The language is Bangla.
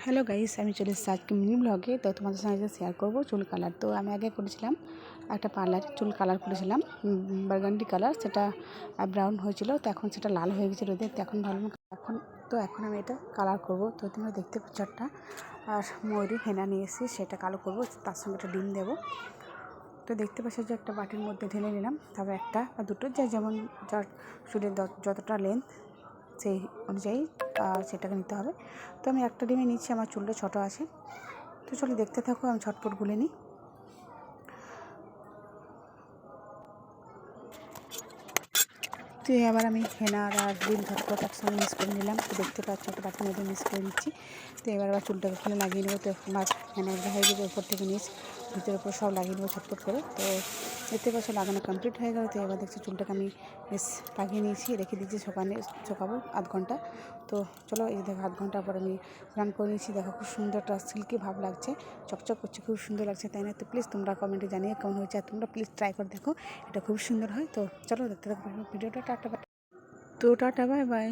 হ্যালো গাইস, আমি চলে এসেছি আজকে মিনি ব্লগে। তো তোমাদের সঙ্গে শেয়ার করবো চুল কালার। তো আমি আগে করেছিলাম একটা পার্লার চুল কালার করেছিলাম, বার্গান্ডি কালার। সেটা ব্রাউন হয়েছিল, তো এখন সেটা লাল হয়ে গেছে রোদে। তো এখন ভালো এখন আমি এটা কালার করব। তো তোমরা দেখতে পাচ্ছ একটা আর ময়ূরী হেনা নিয়ে এসেছি, সেটা কালো করব। তার সঙ্গে একটা ডিম দেবো। তো দেখতে পাচ্ছ যে একটা বাটির মধ্যে ঢেলে নিলাম। তারপর একটা বা দুটো যেমন যার চুলের যতটা লেন্থ সেই অনুযায়ী সেটাকে নিতে হবে। তো আমি একটা ডিমে নিচ্ছি, আমার চুলটা ছোটো আছে। তো চলো দেখতে থাকো, আমি ঝটপট গুলে নিই। তো এবার আমি হেনার আর ডিম ঝটপট একসঙ্গে মিক্স করে নিলাম। তো দেখতে পাচ্ছ একটা বাটির মধ্যে মিক্স করে নিচ্ছি। তো এবার চুলটাকে খুলে লাগিয়ে নেবো। তো আমার হেনা হয়ে গেছে, উপর থেকে নিচ ভিতরের উপর সব লাগিয়ে নেবো ঝটপট করে। তো দেখতে পাচ্ছ লাগানো কমপ্লিট হয়ে গেল। তো এবার দেখছি চুলটাকে আমি বেশ লাগিয়ে নিয়েছি, রেখে দিচ্ছি শুকাবো আধ ঘন্টা। তো চলো এই দেখো আধ ঘন্টা পর আমি স্নান করে নিয়েছি। দেখো খুব সুন্দর একটা সিল্কি ভাব লাগছে, চকচক করছে, খুব সুন্দর লাগছে, তাই না? তো প্লিজ তোমরা কমেন্টে জানিয়ে কেমন হয়েছে, আর তোমরা প্লিজ ট্রাই করে দেখো, এটা খুব সুন্দর হয়। তো চলো দেখতে থাকো ভিডিওটা। Tata bye.